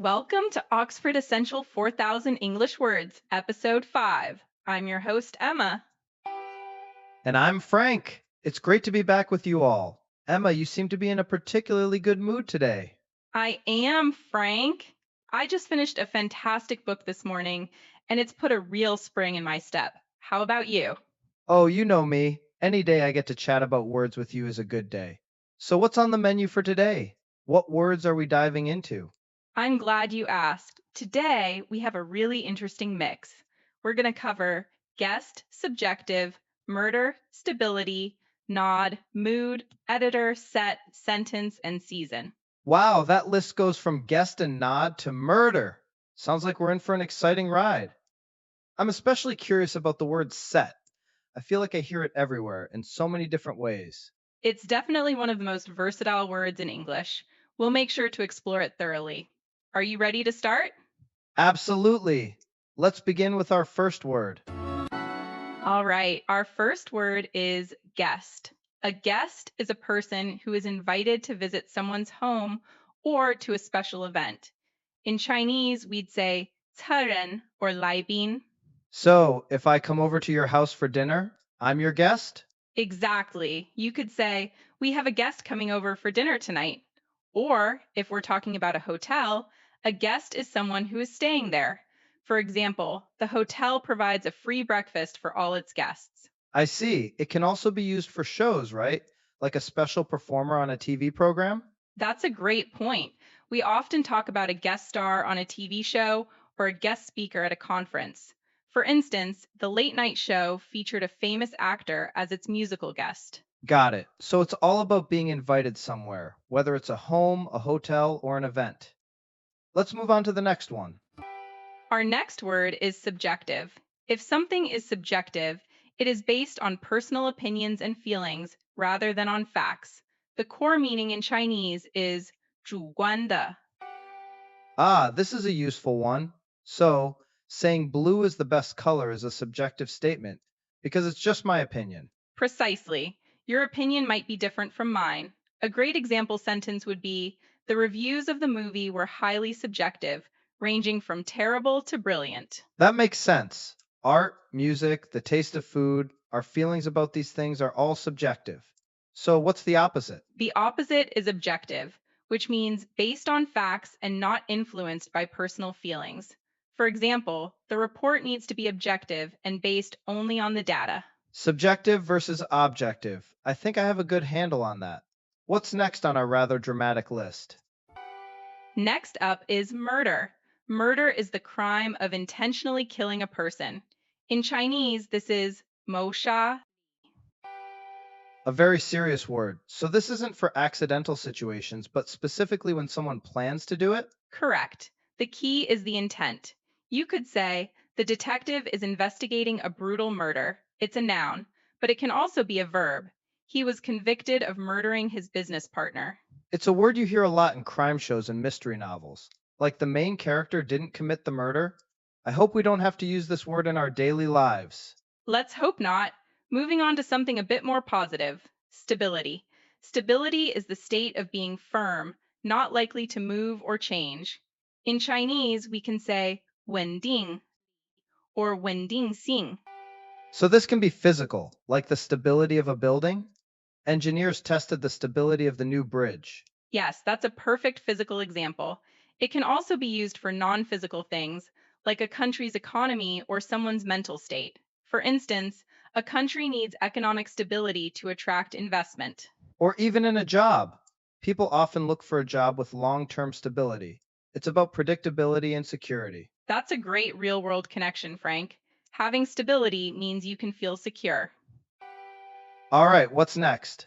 Welcome to Oxford Essential 4000 English Words, Episode 5. I'm your host, Emma. And I'm Frank. It's great to be back with you all. Emma, you seem to be in a particularly good mood today. I am Frank. I just finished a fantastic book this morning, and it's put a real spring in my step. How about you? Oh, you know me. Any day I get to chat about words with you is a good day. So, what's on the menu for today? What words are we diving into? I'm glad you asked. Today, we have a really interesting mix. We're going to cover guest, subjective, murder, stability, nod, mood, editor, set, sentence, and season. Wow, that list goes from guest and nod to murder. Sounds like we're in for an exciting ride. I'm especially curious about the word set. I feel like I hear it everywhere in so many different ways. It's definitely one of the most versatile words in English. We'll make sure to explore it thoroughly. Are you ready to start? Absolutely. Let's begin with our first word. All right, our first word is guest. A guest is a person who is invited to visit someone's home or to a special event. In Chinese, we'd say 客人 or 来宾. So, if I come over to your house for dinner, I'm your guest? Exactly. You could say, we have a guest coming over for dinner tonight. Or, if we're talking about a hotel, a guest is someone who is staying there. For example, the hotel provides a free breakfast for all its guests. I see. It can also be used for shows, right? Like a special performer on a TV program? That's a great point. We often talk about a guest star on a TV show or a guest speaker at a conference. For instance, the late night show featured a famous actor as its musical guest. Got it. So it's all about being invited somewhere, whether it's a home, a hotel, or an event. Let's move on to the next one. Our next word is subjective. If something is subjective, it is based on personal opinions and feelings rather than on facts. The core meaning in Chinese is 主观的. Ah, this is a useful one. So, saying blue is the best color is a subjective statement because it's just my opinion. Precisely. Your opinion might be different from mine. A great example sentence would be the reviews of the movie were highly subjective, ranging from terrible to brilliant. That makes sense. Art, music, the taste of food, our feelings about these things are all subjective. So, what's the opposite? The opposite is objective, which means based on facts and not influenced by personal feelings. For example, the report needs to be objective and based only on the data. Subjective versus objective. I think I have a good handle on that. What's next on our rather dramatic list? Next up is murder. Murder is the crime of intentionally killing a person. In Chinese, this is 谋杀. A very serious word. So, this isn't for accidental situations, but specifically when someone plans to do it? Correct. The key is the intent. You could say, the detective is investigating a brutal murder. It's a noun, but it can also be a verb. He was convicted of murdering his business partner. It's a word you hear a lot in crime shows and mystery novels. Like the main character didn't commit the murder. I hope we don't have to use this word in our daily lives. Let's hope not. Moving on to something a bit more positive stability. Stability is the state of being firm, not likely to move or change. In Chinese, we can say 稳定 or 稳定性. So, this can be physical, like the stability of a building. Engineers tested the stability of the new bridge. Yes, that's a perfect physical example. It can also be used for non physical things, like a country's economy or someone's mental state. For instance, a country needs economic stability to attract investment. Or even in a job. People often look for a job with long term stability. It's about predictability and security. That's a great real world connection, Frank. Having stability means you can feel secure. All right, what's next?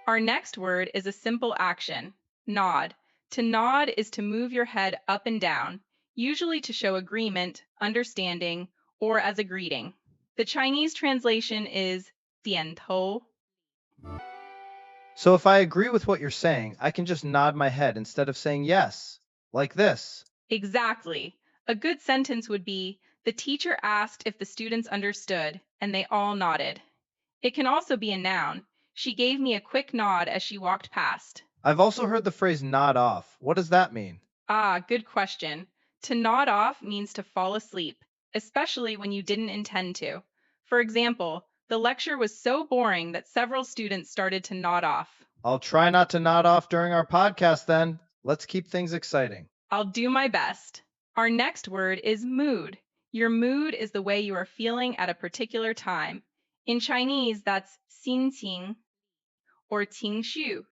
Our next word is a simple action nod. To nod is to move your head up and down, usually to show agreement, understanding, or as a greeting. The Chinese translation is 点头. So if I agree with what you're saying, I can just nod my head instead of saying yes, like this. Exactly. A good sentence would be the teacher asked if the students understood, and they all nodded. It can also be a noun. She gave me a quick nod as she walked past. I've also heard the phrase nod off. What does that mean? Ah, good question. To nod off means to fall asleep, especially when you didn't intend to. For example, the lecture was so boring that several students started to nod off. I'll try not to nod off during our podcast then. Let's keep things exciting. I'll do my best. Our next word is mood. Your mood is the way you are feeling at a particular time. In Chinese, that's 心情 or 情绪.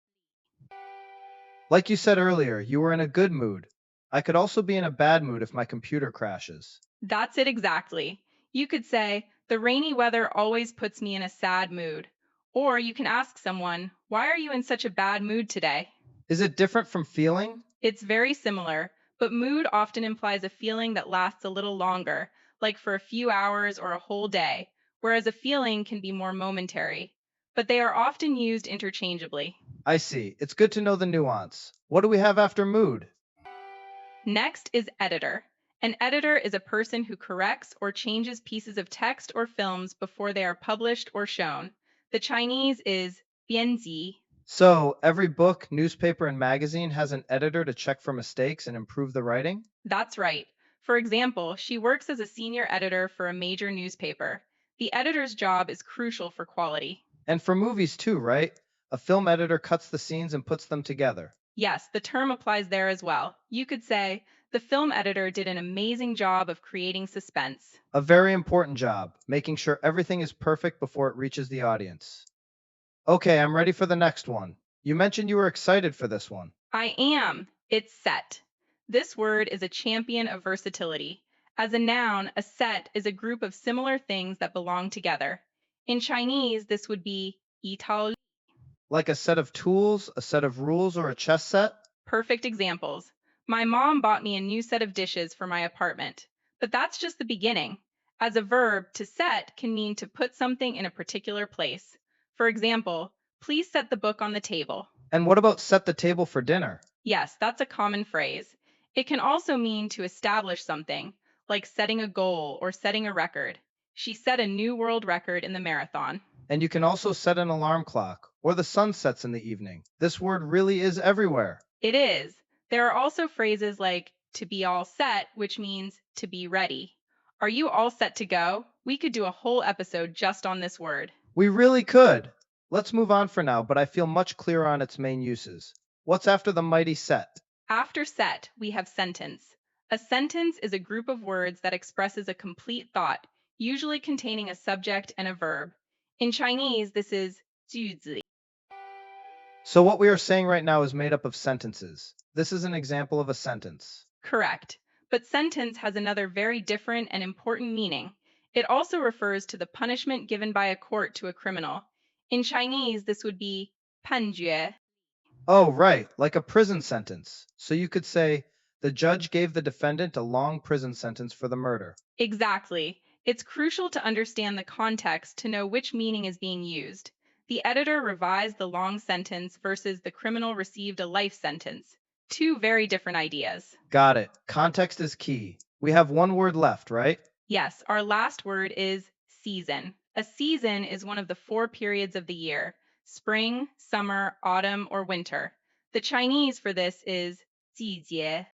Like you said earlier, you were in a good mood. I could also be in a bad mood if my computer crashes. That's it exactly. You could say, the rainy weather always puts me in a sad mood. Or you can ask someone, why are you in such a bad mood today? Is it different from feeling? It's very similar, but mood often implies a feeling that lasts a little longer, like for a few hours or a whole day, whereas a feeling can be more momentary. But they are often used interchangeably. I see. It's good to know the nuance. What do we have after mood? Next is editor. An editor is a person who corrects or changes pieces of text or films before they are published or shown. The Chinese is 编辑. So, every book, newspaper, and magazine has an editor to check for mistakes and improve the writing? That's right. For example, she works as a senior editor for a major newspaper. The editor's job is crucial for quality. And for movies too, right? A film editor cuts the scenes and puts them together. Yes, the term applies there as well. You could say, the film editor did an amazing job of creating suspense. A very important job, making sure everything is perfect before it reaches the audience. Okay, I'm ready for the next one. You mentioned you were excited for this one. I am. It's set. This word is a champion of versatility. As a noun, a set is a group of similar things that belong together. In Chinese, this would be 一套. Like a set of tools, a set of rules, or a chess set? Perfect examples. My mom bought me a new set of dishes for my apartment. But that's just the beginning. As a verb, to set can mean to put something in a particular place. For example, please set the book on the table. And what about set the table for dinner? Yes, that's a common phrase. It can also mean to establish something, like setting a goal or setting a record. She set a new world record in the marathon. And you can also set an alarm clock, or the sun sets in the evening. This word really is everywhere. It is. There are also phrases like to be all set, which means to be ready. Are you all set to go? We could do a whole episode just on this word. We really could. Let's move on for now, but I feel much clearer on its main uses. What's after the mighty set? After set, we have sentence. A sentence is a group of words that expresses a complete thought, usually containing a subject and a verb. In Chinese, this is 句子. So what we are saying right now is made up of sentences. This is an example of a sentence. Correct. But sentence has another very different and important meaning. It also refers to the punishment given by a court to a criminal. In Chinese, this would be 判决. Oh, right, like a prison sentence. So you could say, the judge gave the defendant a long prison sentence for the murder. Exactly. It's crucial to understand the context to know which meaning is being used. The editor revised the long sentence versus the criminal received a life sentence. Two very different ideas. Got it. Context is key. We have one word left, right? Yes, our last word is season. A season is one of the four periods of the year: spring, summer, autumn, or winter. The Chinese for this is 季节.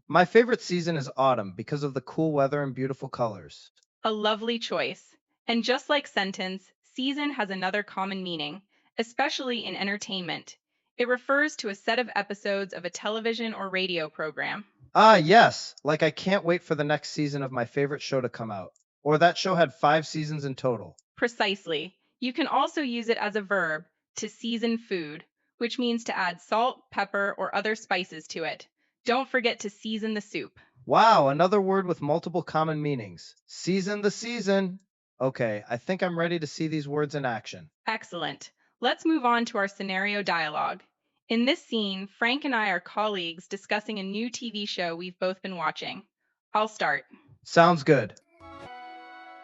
My favorite season is autumn because of the cool weather and beautiful colors. A lovely choice. And just like sentence, season has another common meaning, especially in entertainment. It refers to a set of episodes of a television or radio program. Ah, yes, like I can't wait for the next season of my favorite show to come out. Or that show had 5 seasons in total. Precisely. You can also use it as a verb, to season food, which means to add salt, pepper, or other spices to it. Don't forget to season the soup. Wow, another word with multiple common meanings. Season the season. Okay, I think I'm ready to see these words in action. Excellent. Let's move on to our scenario dialogue. In this scene, Frank and I are colleagues discussing a new TV show we've both been watching. I'll start. Sounds good.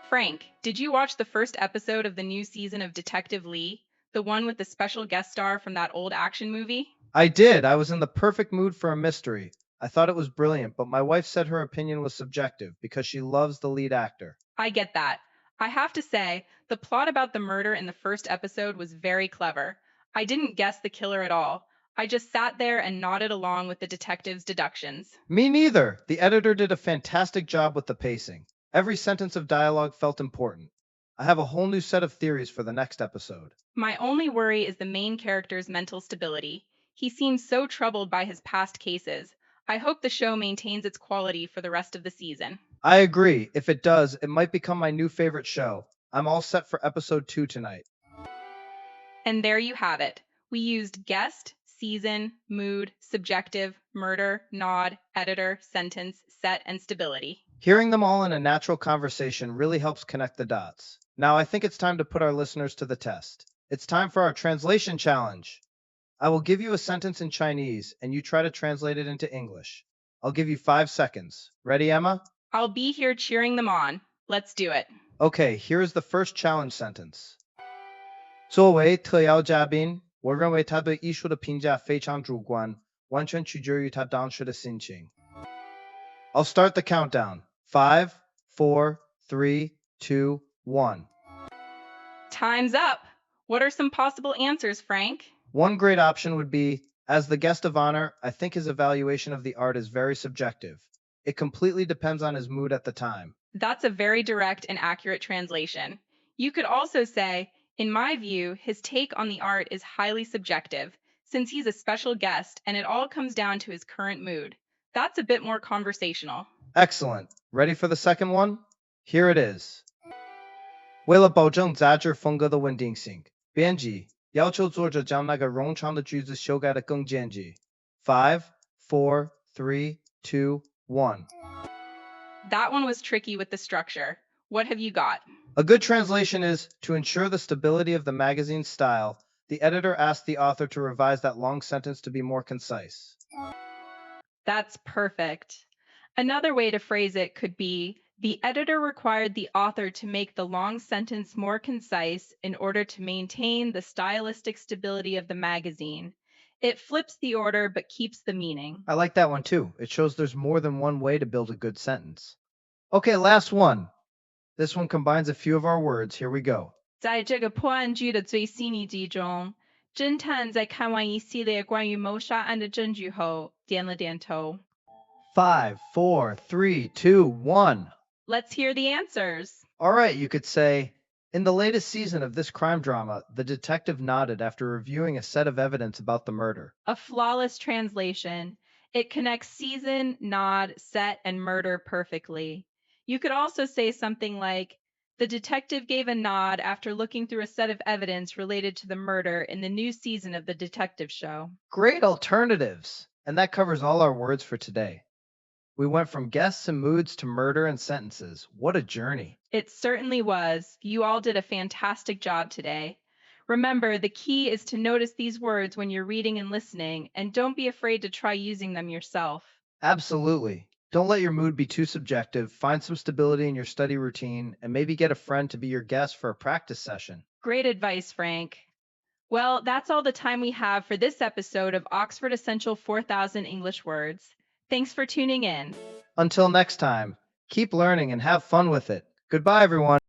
Frank, did you watch the first episode of the new season of Detective Lee, the one with the special guest star from that old action movie? I did. I was in the perfect mood for a mystery. I thought it was brilliant, but my wife said her opinion was subjective because she loves the lead actor. I get that. I have to say, the plot about the murder in the first episode was very clever. I didn't guess the killer at all. I just sat there and nodded along with the detective's deductions. Me neither. The editor did a fantastic job with the pacing. Every sentence of dialogue felt important. I have a whole new set of theories for the next episode. My only worry is the main character's mental stability. He seems so troubled by his past cases. I hope the show maintains its quality for the rest of the season. I agree. If it does, it might become my new favorite show. I'm all set for episode 2 tonight. And there you have it. We used guest, season, mood, subjective, murder, nod, editor, sentence, set, and stability. Hearing them all in a natural conversation really helps connect the dots. Now I think it's time to put our listeners to the test. It's time for our translation challenge. I will give you a sentence in Chinese and you try to translate it into English. I'll give you 5 seconds. Ready, Emma? I'll be here cheering them on. Let's do it. Okay, here is the first challenge sentence. 作为特邀嘉宾，我认为他对艺术的评价非常主观，完全取决于他当时的心情。I'll start the countdown. 5, 4, 3, 2, 1. Time's up. What are some possible answers, Frank? One great option would be, as the guest of honor, I think his evaluation of the art is very subjective. It completely depends on his mood at the time. That's a very direct and accurate translation. You could also say, in my view, his take on the art is highly subjective, since he's a special guest and it all comes down to his current mood. That's a bit more conversational. Excellent. Ready for the second one? Here it is. 为了保证杂志风格的稳定性，编辑要求作者将那个冗长的句子修改得更简洁。5, 4, 3, 2, 1. That one was tricky with the structure. What have you got? A good translation is, to ensure the stability of the magazine's style, the editor asked the author to revise that long sentence to be more concise. That's perfect. Another way to phrase it could be, the editor required the author to make the long sentence more concise in order to maintain the stylistic stability of the magazine. It flips the order but keeps the meaning. I like that one too. It shows there's more than one way to build a good sentence. Okay, last one. This one combines a few of our words. Here we go. 在这个破案剧的最新一集中，侦探在看完一系列关于谋杀案的证据后，点了点头。5, 4, 3, 2, 1. Let's hear the answers. All right, you could say, in the latest season of this crime drama, the detective nodded after reviewing a set of evidence about the murder. A flawless translation. It connects season, nod, set, and murder perfectly. You could also say something like, the detective gave a nod after looking through a set of evidence related to the murder in the new season of the detective show. Great alternatives! And that covers all our words for today. We went from guests and moods to murder and sentences. What a journey. It certainly was. You all did a fantastic job today. Remember, the key is to notice these words when you're reading and listening, and don't be afraid to try using them yourself. Absolutely. Don't let your mood be too subjective. Find some stability in your study routine, and maybe get a friend to be your guest for a practice session. Great advice, Frank. Well, that's all the time we have for this episode of Oxford Essential 4000 English Words. Thanks for tuning in. Until next time, keep learning and have fun with it. Goodbye, everyone.